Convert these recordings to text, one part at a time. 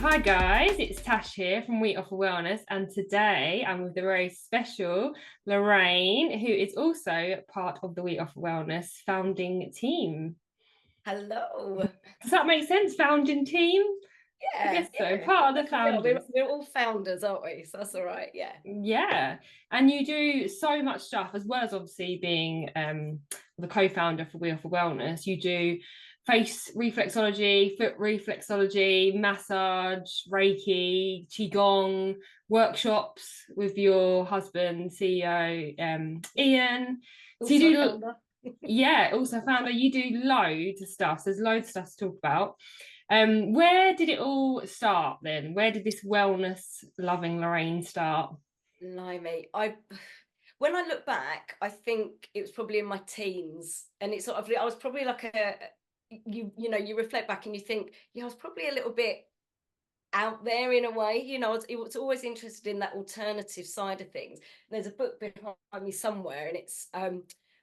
Hi guys, it's Tash here from Wheat Off of Wellness, and today I'm with the very special Lorraine, who is also part of the Wheat Off of Wellness founding team. Hello. Does that make sense? Founding team? I Yeah, guess so. yeah. Part of the Yeah, we're, founders. we're all founders, aren't we? So that's all right. Yeah. Yeah. And you do so much stuff, as well as obviously being the co-founder for Wheel for Wellness. You do face reflexology, foot reflexology, massage, Reiki, Qigong, workshops with your husband, CEO Ian. So Also you a do, founder. yeah, also founder, you do loads of stuff. So there's loads of stuff to talk about. Where did it all start then? Where did this wellness loving Lorraine start? Blimey. When I look back, I think it was probably in my teens. And it's sort of I was probably like you reflect back and you think, yeah, I was probably a little bit out there in a way. It was always interested in that alternative side of things. There's a book behind me somewhere, and it's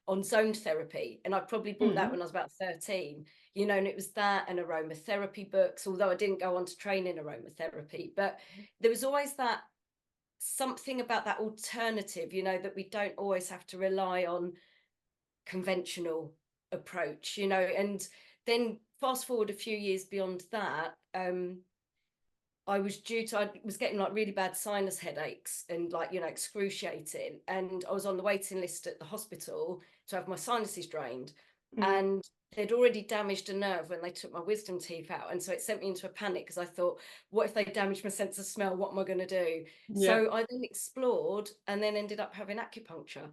on zone therapy, and I probably bought that Mm. when I was about 13. And it was that and aromatherapy books, although I didn't go on to train in aromatherapy. But there was always that something about that alternative, that we don't always have to rely on conventional approach. And then fast forward a few years beyond that. I was getting like really bad sinus headaches and like, excruciating. And I was on the waiting list at the hospital to have my sinuses drained. Mm. And they'd already damaged a nerve when they took my wisdom teeth out. And so it sent me into a panic because I thought, what if they damage my sense of smell? What am I going to do? Yeah. So I then explored and then ended up having acupuncture.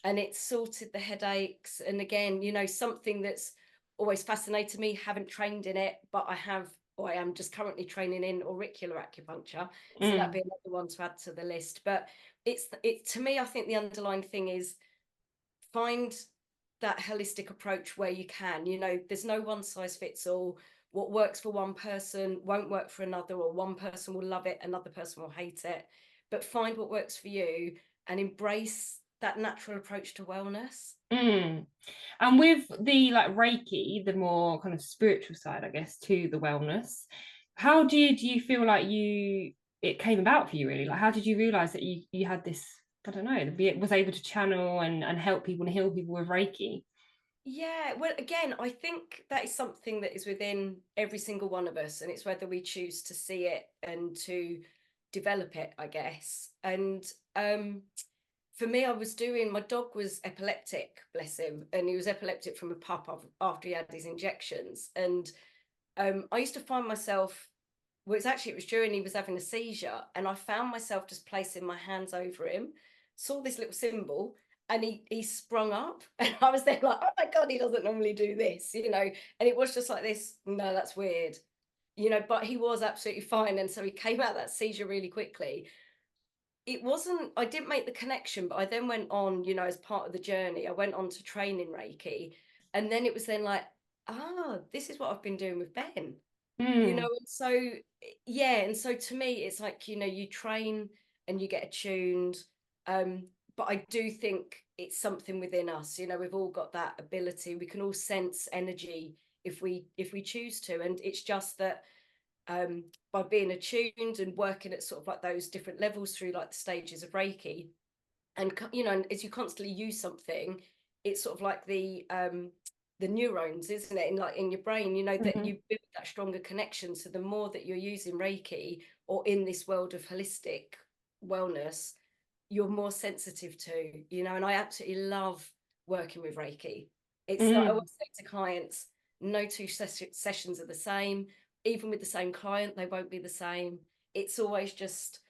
And it sorted the headaches. And again, something that's always fascinated me, haven't trained in it, but I am just currently training in auricular acupuncture. So that'd Mm. be another one to add to the list. But it to me, I think the underlying thing is find that holistic approach where you can. There's no one size fits all. What works for one person won't work for another, or one person will love it, another person will hate it. But find what works for you and embrace that natural approach to wellness. Mm. And with the like Reiki, the more kind of spiritual side, I guess, to the wellness, how did you feel like it came about for you really? Like how did you realize that you had this, I don't know, was able to channel and help people and heal people with Reiki? Yeah, well, again, I think that is something that is within every single one of us, and it's whether we choose to see it and to develop it, I guess. And for me, my dog was epileptic, bless him, and he was epileptic from a pup after he had his injections. And I used to find myself, it was during he was having a seizure, and I found myself just placing my hands over him, saw this little symbol, and he sprung up, and I was there like, oh my God, he doesn't normally do this. And it was just like this, no, that's weird. But he was absolutely fine. And so he came out of that seizure really quickly. I didn't make the connection, but I then went on, as part of the journey, I went on to train in Reiki. And then it was then like, this is what I've been doing with Ben. Mm. And so yeah, and so to me it's like, you train and you get attuned. But I do think it's something within us. We've all got that ability. We can all sense energy if we choose to. And it's just that by being attuned and working at sort of like those different levels through like the stages of Reiki, and as you constantly use something, it's sort of like the neurons, isn't it, in your brain, that Mhm. you build that stronger connection. So the more that you're using Reiki or in this world of holistic wellness, you're more sensitive to. And I absolutely love working with Reiki. It's like I Mm. always say to clients, no two sessions are the same. Even with the same client, they won't be the same. It's always just,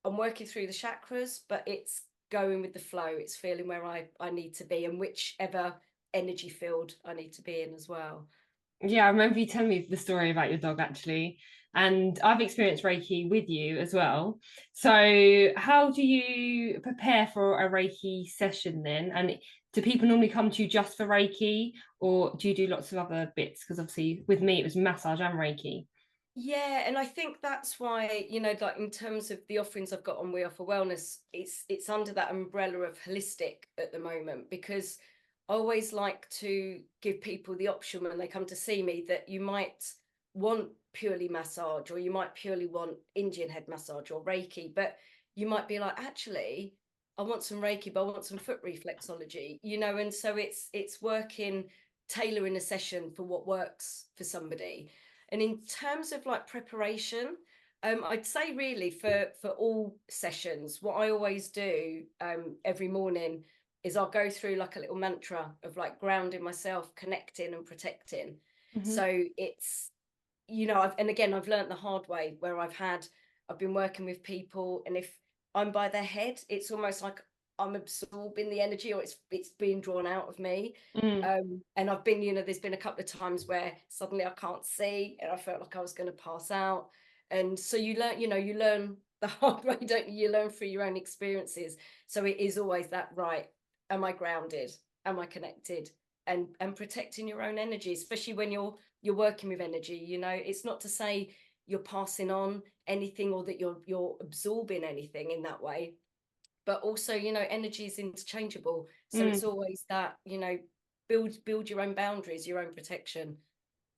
I'm working through the chakras, but it's going with the flow. It's feeling where I need to be and whichever energy field I need to be in as well. Yeah, I remember you telling me the story about your dog actually. And I've experienced Reiki with you as well. So, how do you prepare for a Reiki session then? And do people normally come to you just for Reiki, or do you do lots of other bits? Because obviously, with me, it was massage and Reiki. Yeah, and I think that's why, like in terms of the offerings I've got on We Offer Wellness, it's under that umbrella of holistic at the moment, because I always like to give people the option when they come to see me that you might want purely massage, or you might purely want Indian head massage or Reiki, but you might be like, actually, I want some Reiki, but I want some foot reflexology, you know. And so it's working, tailoring a session for what works for somebody. And in terms of like preparation, I'd say really for all sessions, what I always do every morning is I'll go through like a little mantra of like grounding myself, connecting and protecting. Mm-hmm. So it's, you know, and again, I've learned the hard way where I've been working with people, and if I'm by their head, it's almost like I'm absorbing the energy, or it's being drawn out of me. Mm. And I've been, you know, there's been a couple of times where suddenly I can't see and I felt like I was going to pass out. And so you learn, you know, you learn the hard way, don't you? You learn through your own experiences. So it is always that, right? Am I grounded? Am I connected? And protecting your own energy, especially when you're working with energy. You know, it's not to say you're passing on anything or that you're absorbing anything in that way, but also, you know, energy is interchangeable. So it's always that, you know, build your own boundaries, your own protection.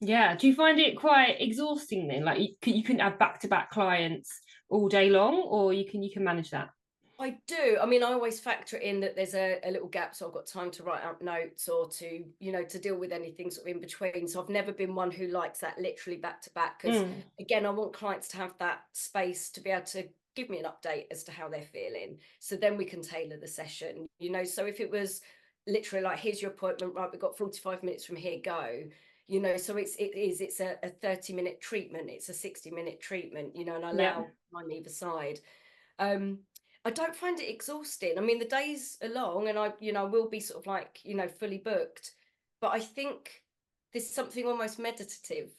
Yeah. Do you find it quite exhausting then? Like you couldn't have back-to-back clients all day long, or you can manage that? I do. I mean, I always factor in that there's a little gap, so I've got time to write out notes or to, you know, to deal with anything sort of in between. So I've never been one who likes that literally back to back, because again, I want clients to have that space to be able to give me an update as to how they're feeling. So then we can tailor the session, you know. So if it was literally like, here's your appointment, right, we've got 45 minutes from here, go. You know, so it's a 30-minute treatment, it's a 60-minute treatment, you know, and I Yeah. allow time either side. um I don't find it exhausting. I mean, the days are long, and I, you know, will be sort of like, you know, fully booked. But I think there's something almost meditative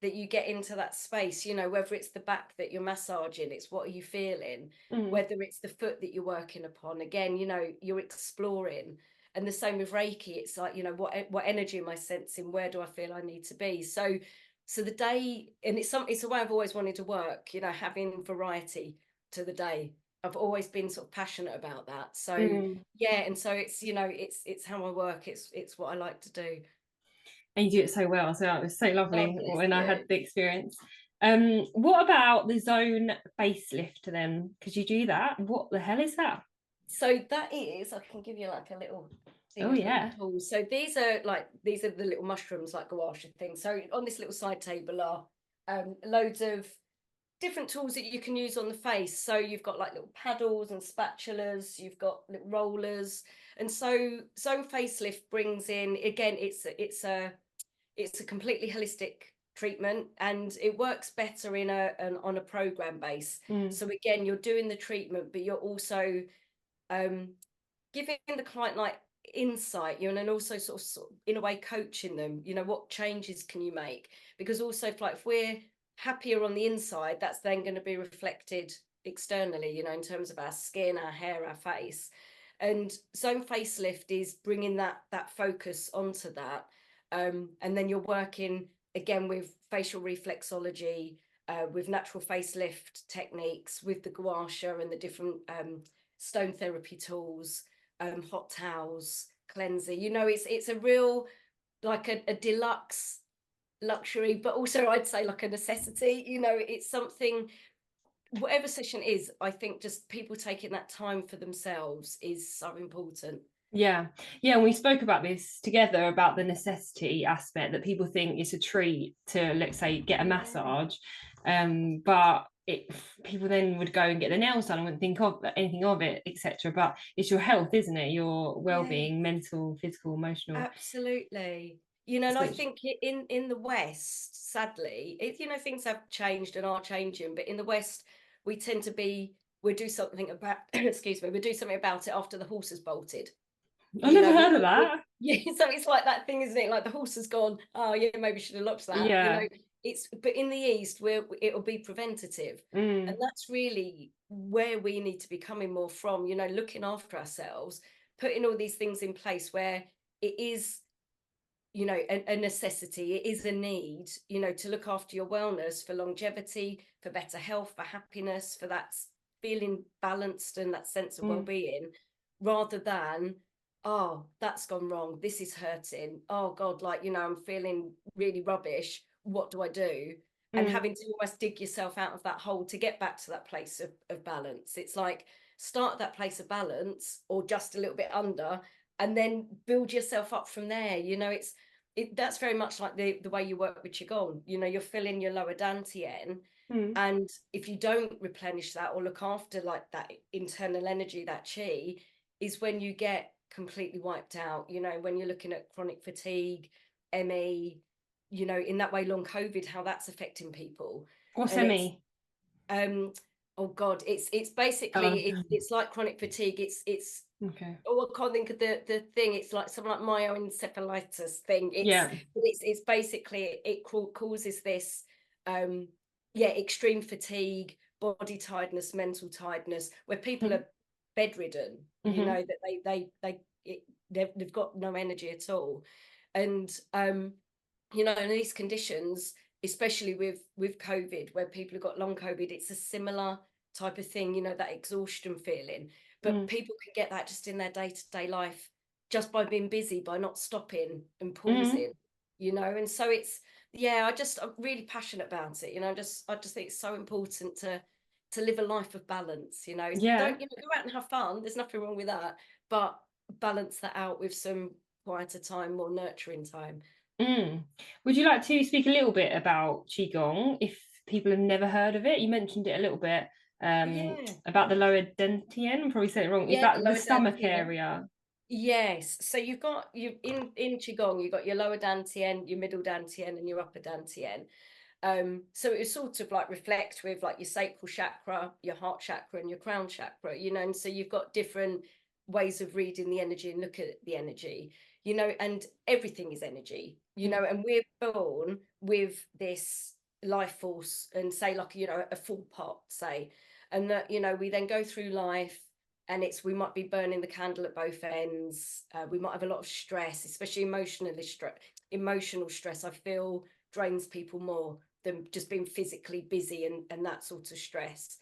that you get into that space, you know, whether it's the back that you're massaging, it's what are you feeling, whether it's the foot that you're working upon. Again, you know, you're exploring. And the same with Reiki, it's like, you know, what energy am I sensing? Where do I feel I need to be? So the day, and it's a way I've always wanted to work, you know, having variety to the day. I've always been sort of passionate about that. So yeah, and so it's, you know, it's how I work. It's what I like to do. And you do it so well. So it was so Oh, lovely bless when I had you. the experience. What about the zone facelift then? Could you do that? What the hell is that? So that is, I can give you like a little thing Oh of little yeah. tools. So these are the little mushrooms, like gouache things. So on this little side table are loads of different tools that you can use on the face. So you've got like little paddles and spatulas, you've got little rollers. And so zone facelift brings in, again, it's a completely holistic treatment, and it works better on a program base. So again, you're doing the treatment, but you're also giving the client like insight, you know, and also sort of in a way coaching them, you know, what changes can you make? Because also if we're happier on the inside, that's then going to be reflected externally, you know, in terms of our skin, our hair, our face. And zone facelift is bringing that focus onto that. And then you're working again with facial reflexology, with natural facelift techniques, with the gua sha and the different stone therapy tools, hot towels, cleanser. You know, it's a real, like a deluxe luxury, but also I'd say like a necessity. You know, it's something, whatever session is, I think just people taking that time for themselves is so important. Yeah. Yeah. And we spoke about this together about the necessity aspect, that people think it's a treat to, let's say, get a Yeah. massage. But people then would go and get their nails done and wouldn't think of anything of it, etc. But it's your health, isn't it? Your Yeah, well-being, mental, physical, emotional. absolutely. You know, and I Which, think in the West, sadly, you know, things have changed and are changing, but in the West, we tend to be, we'll do something about, excuse me, we'll do something about it after the horse has bolted. I You never know, heard of that. yeah, so it's like that thing, isn't it? Like the horse has gone, oh yeah, maybe should have looked that. You Yeah. know, but in the East, where it'll be preventative. And that's really where we need to be coming more from, you know, looking after ourselves, putting all these things in place where it is, you know, a necessity, it is a need, you know, to look after your wellness, for longevity, for better health, for happiness, for that feeling balanced and that sense of well-being, rather than, oh, that's gone wrong, this is hurting, oh god, like, you know, I'm feeling really rubbish, what do I do? and having to almost dig yourself out of that hole to get back to that place of balance. It's like, start at that place of balance or just a little bit under, and then build yourself up from there. You know, that's very much like the way you work with Qigong. You know, you're filling your lower dantian, and if you don't replenish that or look after like that internal energy, that chi, is when you get completely wiped out. You know, when you're looking at chronic fatigue, ME, you know, in that way, long COVID, how that's affecting people. What's And it's ME? oh god, it's basically it's like chronic fatigue. It's Okay. oh, I can't think of the thing. It's like something like myoencephalitis thing. Yeah. It's basically it causes this extreme fatigue, body tiredness, mental tiredness, where people are bedridden. You know, that they've got no energy at all. And you know, in these conditions, especially with COVID, where people have got long COVID, it's a similar type of thing, you know, that exhaustion feeling. But people can get that just in their day-to-day life, just by being busy, by not stopping and pausing, you know. And so it's, yeah, I'm really passionate about it, you know. I just think it's so important to live a life of balance, you know. Yeah. Don't, you know, go out and have fun, there's nothing wrong with that, but balance that out with some quieter time, more nurturing time. Would you like to speak a little bit about Qigong if people have never heard of it? You mentioned it a little bit Yeah, about the lower dantian. I'm probably saying it wrong. Is yeah, the that the lower stomach dantian. area? Yes. So you've got you in Qigong, you've got your lower dantian, your middle dantian, and your upper dantian. So it was sort of like reflect with like your sacral chakra, your heart chakra, and your crown chakra, you know. And so you've got different ways of reading the energy and look at the energy, you know, and everything is energy, you know, and we're born with this life force, and say like, you know, a full pot, say, and that, you know, we then go through life, and we might be burning the candle at both ends. We might have a lot of stress, especially emotional stress, I feel, drains people more than just being physically busy and that sort of stress.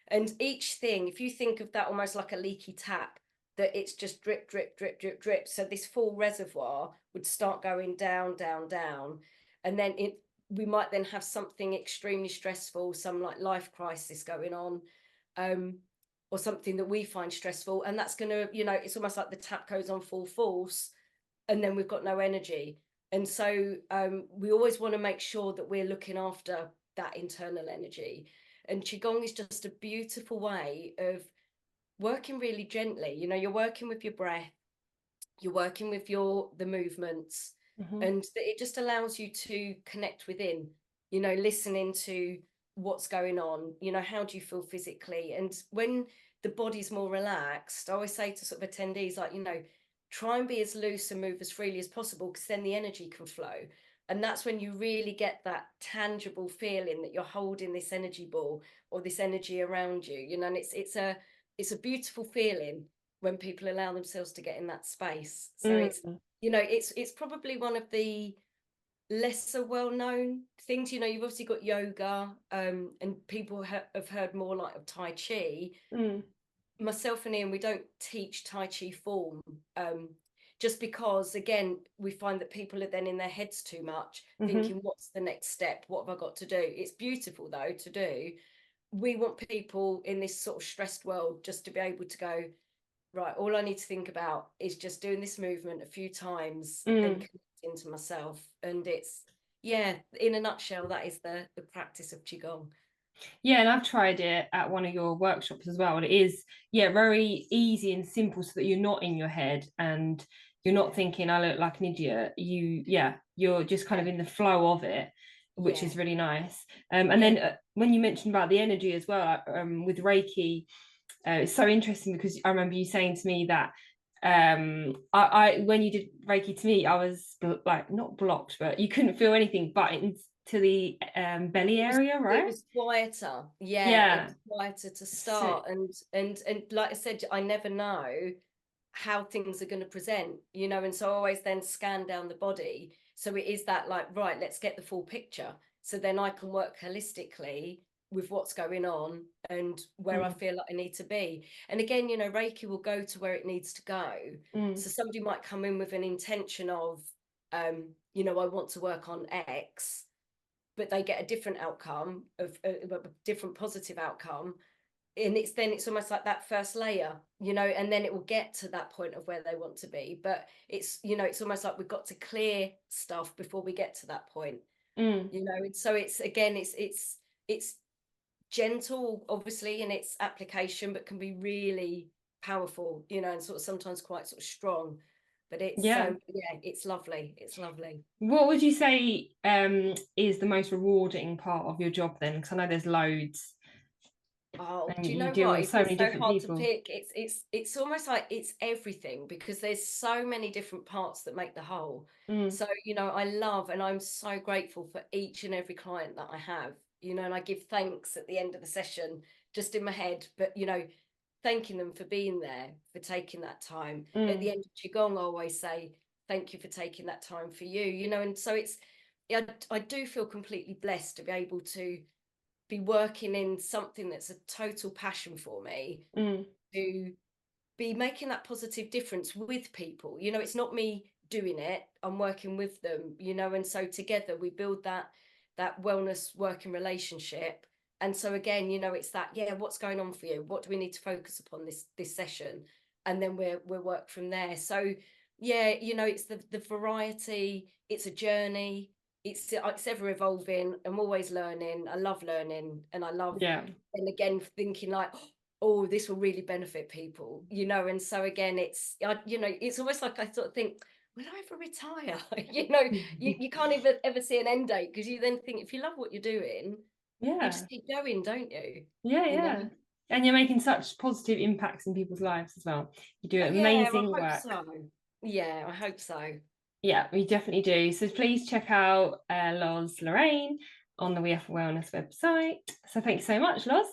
And each thing, if you think of that almost like a leaky tap, that it's just drip, drip, drip, drip, drip. So this full reservoir would start going down, down, down. And then we might then have something extremely stressful, some like life crisis going on, or something that we find stressful. And that's going to, you know, it's almost like the tap goes on full force, and then we've got no energy. And so we always want to make sure that we're looking after that internal energy. And Qigong is just a beautiful way of working really gently. You know, you're working with your breath, you're working with the movements, and it just allows you to connect within, you know, listening to what's going on, you know, how do you feel physically. And when the body's more relaxed, I always say to sort of attendees, like, you know, try and be as loose and move as freely as possible, because then the energy can flow. And that's when you really get that tangible feeling that you're holding this energy ball or this energy around you, you know. And it's a beautiful feeling when people allow themselves to get in that space. So it's, you know, it's probably one of the lesser well-known things. You know, you've obviously got yoga, and people have heard more like of Tai Chi. Myself and Ian, we don't teach Tai Chi form, just because, again, we find that people are then in their heads too much, thinking, what's the next step? What have I got to do? It's beautiful, though, to do. We want people in this sort of stressed world just to be able to go, right, all I need to think about is just doing this movement a few times and connecting to myself. And it's, yeah, in a nutshell, that is the practice of Qigong. Yeah, and I've tried it at one of your workshops as well. And it is, yeah, very easy and simple so that you're not in your head and you're not thinking, I look like an idiot. You're just kind of in the flow of it, which is really nice. And then when you mentioned about the energy as well, with Reiki, it's so interesting because I remember you saying to me that I when you did Reiki to me, I was like not blocked, but you couldn't feel anything but to the belly area, It right? was quieter. Yeah, it Yeah. was quieter to So, start. And like I said, I never know how things are going to present, you know, and so I always then scan down the body. So it is that, like, right, let's get the full picture. So then I can work holistically with what's going on and where I feel like I need to be. And again, you know, Reiki will go to where it needs to go. So somebody might come in with an intention of, you know, I want to work on X. but they get a different outcome of a different positive outcome. And it's almost like that first layer, you know, and then it will get to that point of where they want to be. But it's, you know, it's almost like we've got to clear stuff before we get to that point, you know. And so it's, again, it's gentle, obviously, in its application, but can be really powerful, you know, and sort of sometimes quite sort of strong. But it's so, yeah, it's lovely. It's lovely. What would you say is the most rewarding part of your job then? Because I know there's loads. Oh, And do you you know deal what? with so many It's so different hard to people. pick. It's almost like it's everything, because there's so many different parts that make the whole. So, you know, I love, and I'm so grateful for each and every client that I have, you know, and I give thanks at the end of the session, just in my head, but, you know, thanking them for being there, for taking that time. At the end of Qigong, I always say, thank you for taking that time for you, you know. And so it's, I do feel completely blessed to be able to be working in something that's a total passion for me, to be making that positive difference with people. You know, it's not me doing it, I'm working with them, you know. And so together we build that wellness working relationship. And so again, you know, it's that, yeah, what's going on for you, what do we need to focus upon this session, and then we'll work from there. So yeah, you know, it's the variety, it's a journey, it's ever evolving. I'm always learning. I love learning, and I love, and again, thinking like, oh, this will really benefit people, you know. And so again, it's, you know, it's almost like I sort of think, will I ever retire? You know, you can't even ever see an end date, because you then think, if you love what you're doing, you just keep going, don't you? You know? And you're making such positive impacts in people's lives as well. You do Yeah, I amazing hope work. so. Yeah, I hope so. Yeah, we definitely do. So please check out Lorraine on the We Are for Wellness website. So thank you so much, Loz.